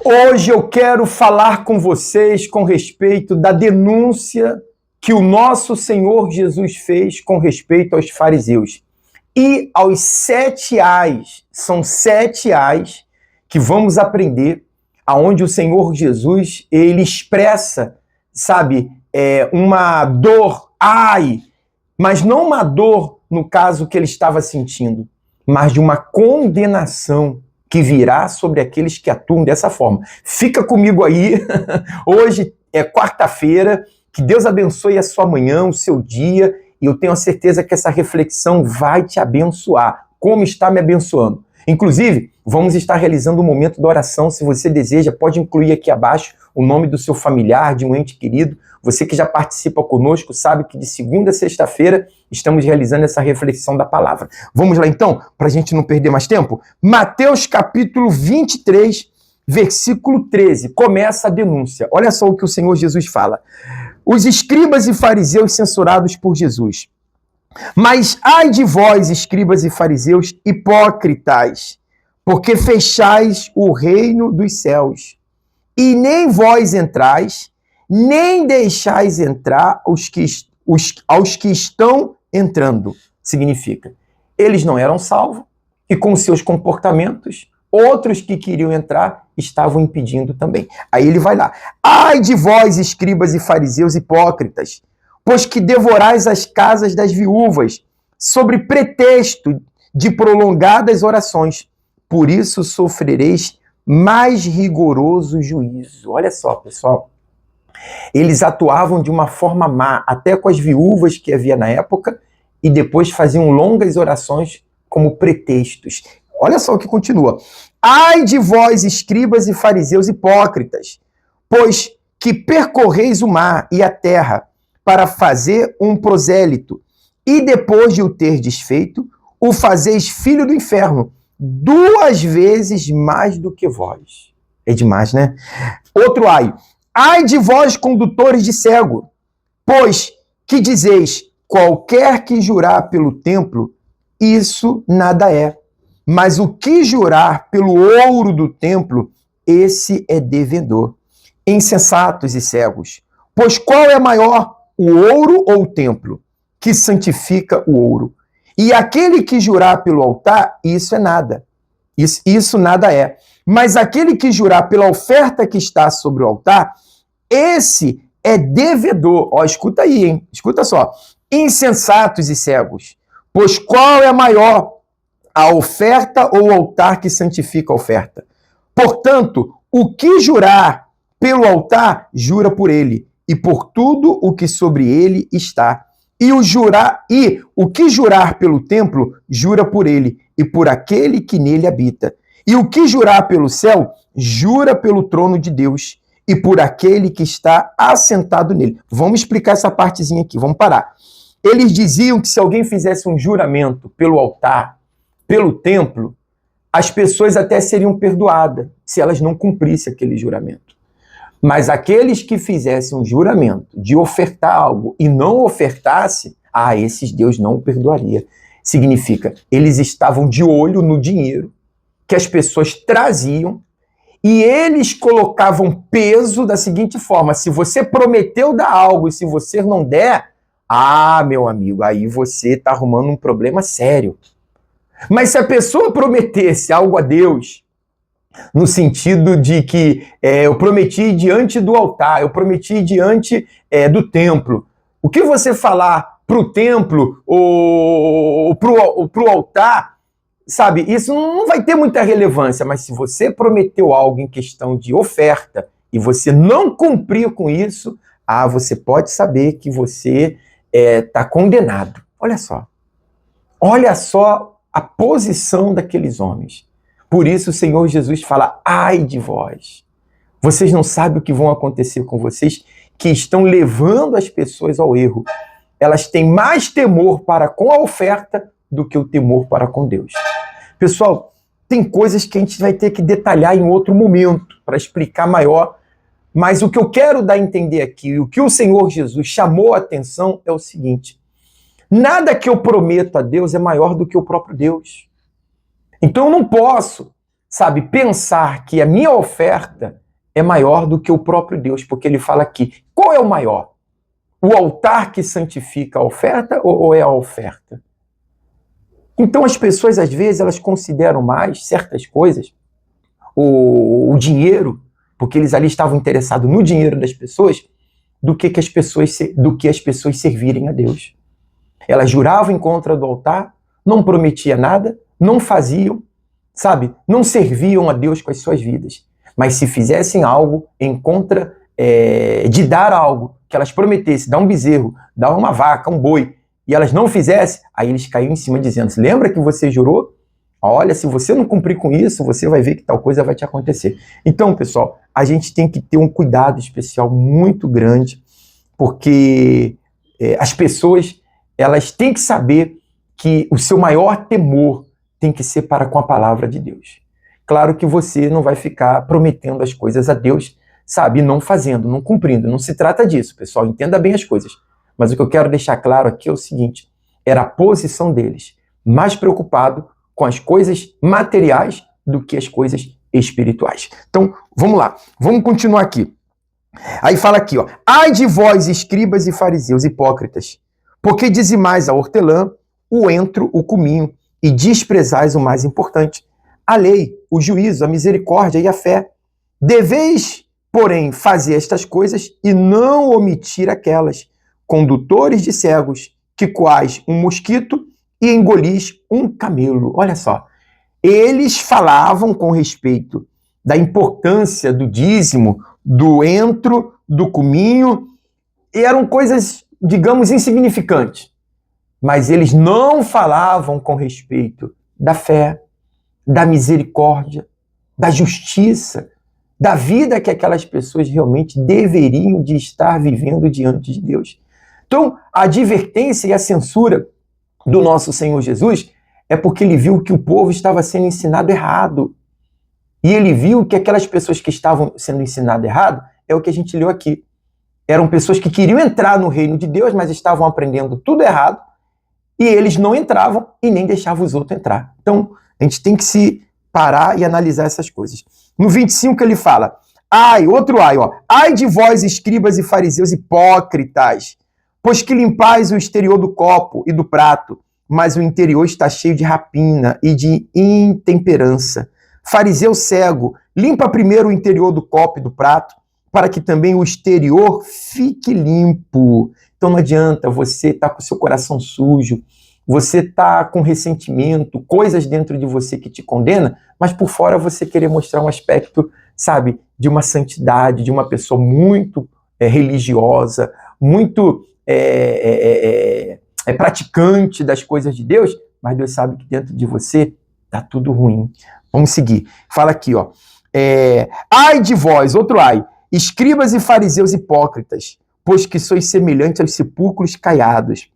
Hoje eu quero falar com vocês com respeito da denúncia que o nosso Senhor Jesus fez com respeito aos fariseus. E aos 7 ais, são 7 ais que vamos aprender, aonde o Senhor Jesus, ele expressa, uma dor, mas não uma dor no caso que ele estava sentindo, mas de uma condenação que virá sobre aqueles que atuam dessa forma. Fica comigo aí, hoje é quarta-feira, que Deus abençoe a sua manhã, o seu dia, e eu tenho a certeza que essa reflexão vai te abençoar, como está me abençoando. Inclusive, vamos estar realizando um momento de oração, se você deseja, pode incluir aqui abaixo o nome do seu familiar, de um ente querido. Você que já participa conosco sabe que de segunda a sexta-feira estamos realizando essa reflexão da palavra. Vamos lá então, para a gente não perder mais tempo? Mateus capítulo 23, versículo 13, começa a denúncia. Olha só o que o Senhor Jesus fala. Os escribas e fariseus censurados por Jesus. Mas ai de vós, escribas e fariseus, hipócritas, porque fechais o reino dos céus, e nem vós entrais, nem deixais entrar aos que estão entrando. Significa, eles não eram salvos, e com seus comportamentos, outros que queriam entrar estavam impedindo também. Aí ele vai lá. Ai de vós, escribas e fariseus hipócritas, pois que devorais as casas das viúvas, sobre pretexto de prolongadas orações. Por isso sofrereis mais rigoroso juízo. Olha só, pessoal. Eles atuavam de uma forma má, até com as viúvas que havia na época, e depois faziam longas orações como pretextos. Olha só o que continua. Ai de vós, escribas e fariseus hipócritas, pois que percorreis o mar e a terra para fazer um prosélito, e depois de o ter desfeito, o fazeis filho do inferno, 2 vezes mais do que vós. É demais, né? Outro ai. Ai de vós, condutores de cego, pois que dizeis, qualquer que jurar pelo templo, isso nada é. Mas o que jurar pelo ouro do templo, esse é devedor. Insensatos e cegos, pois qual é maior, o ouro ou o templo, que santifica o ouro? E aquele que jurar pelo altar, isso é nada. Isso nada é. Mas aquele que jurar pela oferta que está sobre o altar, esse é devedor. Ó, escuta aí, hein? Escuta só. Insensatos e cegos, pois qual é maior, a oferta ou o altar que santifica a oferta? Portanto, o que jurar pelo altar, jura por ele, e por tudo o que sobre ele está. E o que jurar pelo templo, jura por ele, e por aquele que nele habita. E o que jurar pelo céu, jura pelo trono de Deus, e por aquele que está assentado nele. Vamos explicar essa partezinha aqui, vamos parar. Eles diziam que se alguém fizesse um juramento pelo altar, pelo templo, as pessoas até seriam perdoadas se elas não cumprissem aquele juramento. Mas aqueles que fizessem um juramento de ofertar algo e não ofertasse, esses Deus não o perdoaria. Significa, eles estavam de olho no dinheiro que as pessoas traziam e eles colocavam peso da seguinte forma: se você prometeu dar algo e se você não der, meu amigo, aí você está arrumando um problema sério. Mas se a pessoa prometesse algo a Deus, no sentido de que eu prometi diante do altar, eu prometi diante do templo, o que você falar para o templo ou para o altar, isso não vai ter muita relevância, mas se você prometeu algo em questão de oferta e você não cumprir com isso, você pode saber que você está condenado. Olha só a posição daqueles homens. Por isso o Senhor Jesus fala, ai de vós. Vocês não sabem o que vão acontecer com vocês, que estão levando as pessoas ao erro. Elas têm mais temor para com a oferta do que o temor para com Deus. Pessoal, tem coisas que a gente vai ter que detalhar em outro momento, para explicar maior, mas o que eu quero dar a entender aqui, o que o Senhor Jesus chamou a atenção é o seguinte: nada que eu prometo a Deus é maior do que o próprio Deus. Então eu não posso sabe, pensar que a minha oferta é maior do que o próprio Deus, porque ele fala aqui, qual é o maior? O altar que santifica a oferta ou é a oferta? Então as pessoas, às vezes, elas consideram mais certas coisas, o dinheiro, porque eles ali estavam interessados no dinheiro das pessoas, do que as pessoas servirem a Deus. Elas juravam em contra do altar, não prometia nada, não faziam, sabe? Não serviam a Deus com as suas vidas. Mas se fizessem algo em contra de dar algo, que elas prometessem, dar um bezerro, dar uma vaca, um boi, e elas não fizessem, aí eles caíam em cima dizendo, lembra que você jurou? Olha, se você não cumprir com isso, você vai ver que tal coisa vai te acontecer. Então, pessoal, a gente tem que ter um cuidado especial muito grande, porque as pessoas, elas têm que saber que o seu maior temor tem que ser para com a palavra de Deus. Claro que você não vai ficar prometendo as coisas a Deus, sabe, e não fazendo, não cumprindo. Não se trata disso, pessoal, entenda bem as coisas. Mas o que eu quero deixar claro aqui é o seguinte, era a posição deles, mais preocupado com as coisas materiais do que as coisas espirituais. Então, vamos lá, vamos continuar aqui. Aí fala aqui, ó, ai de vós, escribas e fariseus hipócritas, porque dizimais a hortelã, o entro, o cominho, e desprezais o mais importante, a lei, o juízo, a misericórdia e a fé. Deveis, porém, fazer estas coisas e não omitir aquelas, condutores de cegos, que coais um mosquito e engolis um camelo. Olha só, eles falavam com respeito da importância do dízimo, do entro, do cominho, e eram coisas, digamos, insignificantes. Mas eles não falavam com respeito da fé, da misericórdia, da justiça, da vida que aquelas pessoas realmente deveriam de estar vivendo diante de Deus. Então, a advertência e a censura do nosso Senhor Jesus é porque ele viu que o povo estava sendo ensinado errado. E ele viu que aquelas pessoas que estavam sendo ensinadas errado é o que a gente leu aqui. Eram pessoas que queriam entrar no reino de Deus, mas estavam aprendendo tudo errado, e eles não entravam e nem deixavam os outros entrar. Então, a gente tem que se parar e analisar essas coisas. No 25 ele fala, outro ai, ó, ai de vós, escribas e fariseus hipócritas, pois que limpais o exterior do copo e do prato, mas o interior está cheio de rapina e de intemperança. Fariseu cego, limpa primeiro o interior do copo e do prato, para que também o exterior fique limpo. Então não adianta você estar com o seu coração sujo, você está com ressentimento, coisas dentro de você que te condena, mas por fora você querer mostrar um aspecto, sabe, de uma santidade, de uma pessoa muito religiosa, muito praticante das coisas de Deus, mas Deus sabe que dentro de você está tudo ruim. Vamos seguir. Fala aqui, ó. Ai de vós, outro ai, escribas e fariseus hipócritas, pois que sois semelhantes aos sepulcros caiados,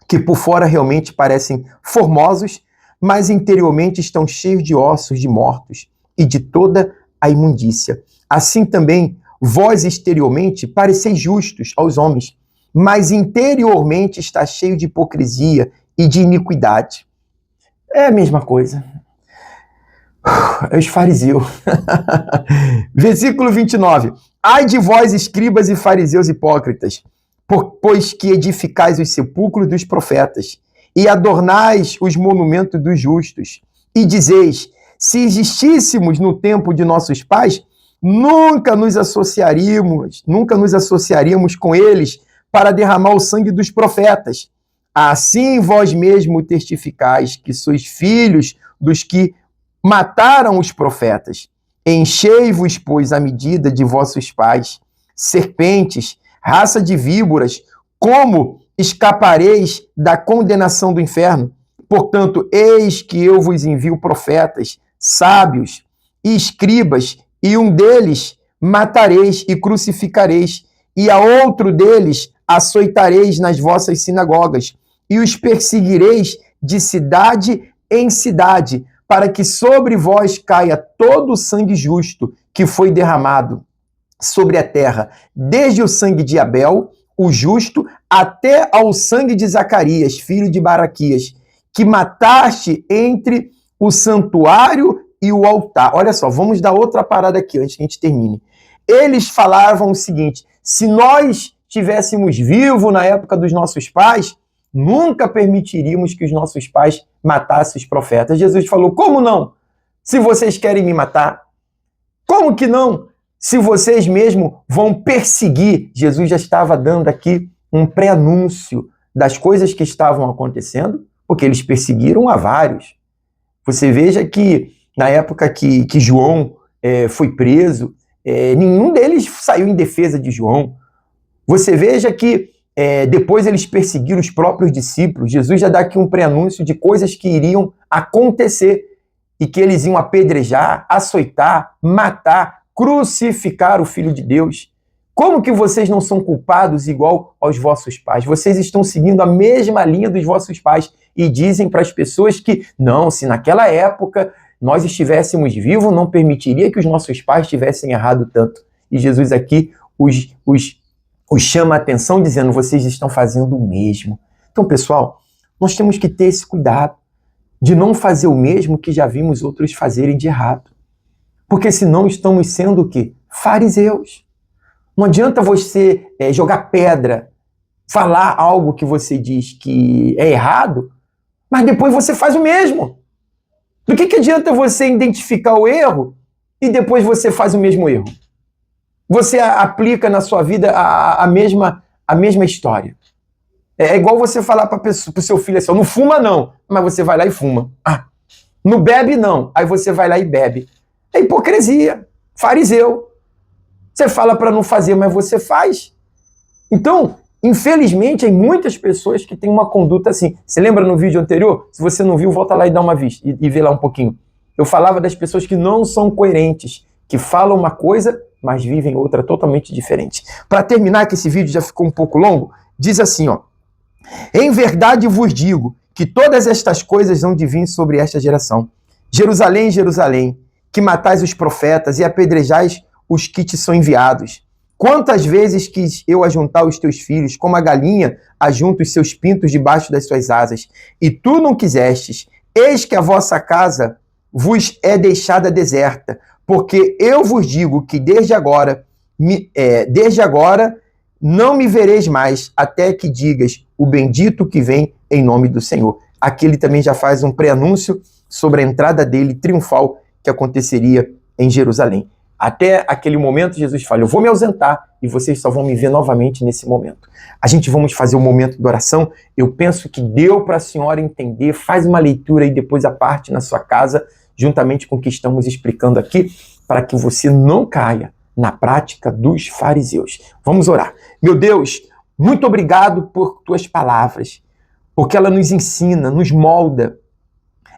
que por fora realmente parecem formosos, mas interiormente estão cheios de ossos de mortos e de toda a imundícia. Assim também, vós exteriormente pareceis justos aos homens, mas interiormente está cheio de hipocrisia e de iniquidade. É a mesma coisa. É os fariseus. Versículo 29. Ai de vós, escribas e fariseus hipócritas, pois que edificais os sepulcros dos profetas e adornais os monumentos dos justos, e dizeis, se existíssemos no tempo de nossos pais, nunca nos associaríamos com eles para derramar o sangue dos profetas. Assim vós mesmo testificais que sois filhos dos que mataram os profetas. Enchei-vos, pois, a medida de vossos pais, serpentes, raça de víboras, como escapareis da condenação do inferno? Portanto, eis que eu vos envio profetas, sábios e escribas, e um deles matareis e crucificareis, e a outro deles açoitareis nas vossas sinagogas, e os perseguireis de cidade em cidade, para que sobre vós caia todo o sangue justo que foi derramado sobre a terra, desde o sangue de Abel, o justo, até ao sangue de Zacarias, filho de Baraquias, que mataste entre o santuário e o altar. Olha só, vamos dar outra parada aqui antes que a gente termine. Eles falavam o seguinte: se nós estivéssemos vivos na época dos nossos pais, nunca permitiríamos que os nossos pais matassem os profetas. Jesus falou: como não? Se vocês querem me matar? Como que não? Se vocês mesmo vão perseguir. Jesus já estava dando aqui um pré-anúncio das coisas que estavam acontecendo, porque eles perseguiram a vários. Você veja que na época que João foi preso, nenhum deles saiu em defesa de João. Você veja que depois eles perseguiram os próprios discípulos. Jesus já dá aqui um pré-anúncio de coisas que iriam acontecer e que eles iam apedrejar, açoitar, matar, crucificar o Filho de Deus. Como que vocês não são culpados igual aos vossos pais? Vocês estão seguindo a mesma linha dos vossos pais e dizem para as pessoas que, não, se naquela época nós estivéssemos vivos, não permitiria que os nossos pais tivessem errado tanto. E Jesus aqui os chama a atenção dizendo: vocês estão fazendo o mesmo. Então, pessoal, nós temos que ter esse cuidado de não fazer o mesmo que já vimos outros fazerem de errado. Porque senão estamos sendo o quê? Fariseus. Não adianta você jogar pedra, falar algo que você diz que é errado, mas depois você faz o mesmo. Do que adianta você identificar o erro e depois você faz o mesmo erro? Você aplica na sua vida a mesma história. É igual você falar para o seu filho assim: não fuma não, mas você vai lá e fuma. Não bebe não, aí você vai lá e bebe. É hipocrisia, fariseu. Você fala para não fazer, mas você faz. Então, infelizmente, tem muitas pessoas que têm uma conduta assim. Você lembra no vídeo anterior? Se você não viu, volta lá e dá uma vista e vê lá um pouquinho. Eu falava das pessoas que não são coerentes, que falam uma coisa, mas vivem outra totalmente diferente. Para terminar, que esse vídeo já ficou um pouco longo, diz assim, ó: em verdade vos digo que todas estas coisas hão de vir sobre esta geração. Jerusalém, Jerusalém, que matais os profetas e apedrejais os que te são enviados. Quantas vezes quis eu ajuntar os teus filhos, como a galinha ajunta os seus pintos debaixo das suas asas, e tu não quisestes. Eis que a vossa casa vos é deixada deserta, porque eu vos digo que desde agora não me vereis mais, até que digas: o bendito que vem em nome do Senhor. Aqui ele também já faz um pré-anúncio sobre a entrada dele triunfal que aconteceria em Jerusalém. Até aquele momento, Jesus fala: eu vou me ausentar e vocês só vão me ver novamente nesse momento. A gente vamos fazer o momento de oração. Eu penso que deu para a senhora entender. Faz uma leitura e depois a parte na sua casa, juntamente com o que estamos explicando aqui, para que você não caia na prática dos fariseus. Vamos orar. Meu Deus, muito obrigado por tuas palavras, porque ela nos ensina, nos molda.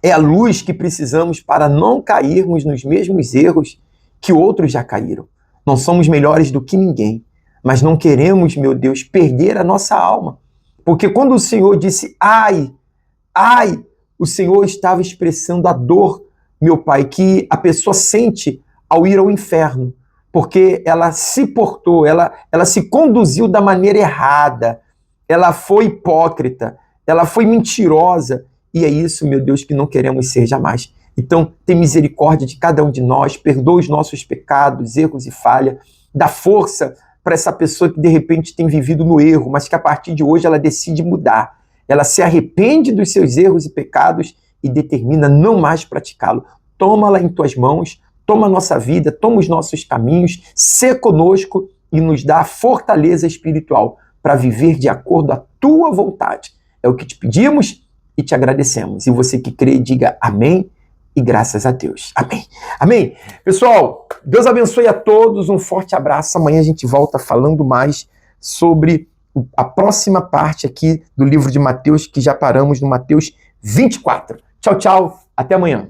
É a luz que precisamos para não cairmos nos mesmos erros que outros já caíram. Não somos melhores do que ninguém, mas não queremos, meu Deus, perder a nossa alma. Porque quando o Senhor disse: ai, ai, o Senhor estava expressando a dor, meu Pai, que a pessoa sente ao ir ao inferno, porque ela se portou, ela se conduziu da maneira errada, ela foi hipócrita, ela foi mentirosa, e é isso, meu Deus, que não queremos ser jamais. Então, tem misericórdia de cada um de nós, perdoa os nossos pecados, erros e falha, dá força para essa pessoa que de repente tem vivido no erro, mas que a partir de hoje ela decide mudar. Ela se arrepende dos seus erros e pecados e determina não mais praticá-lo. Toma-la em tuas mãos, toma a nossa vida, toma os nossos caminhos, sê conosco e nos dá a fortaleza espiritual para viver de acordo à tua vontade. É o que te pedimos e te agradecemos. E você que crê, diga amém. E graças a Deus. Amém. Amém. Pessoal, Deus abençoe a todos. Um forte abraço. Amanhã a gente volta falando mais sobre a próxima parte aqui do livro de Mateus, que já paramos no Mateus 24. Tchau, tchau. Até amanhã.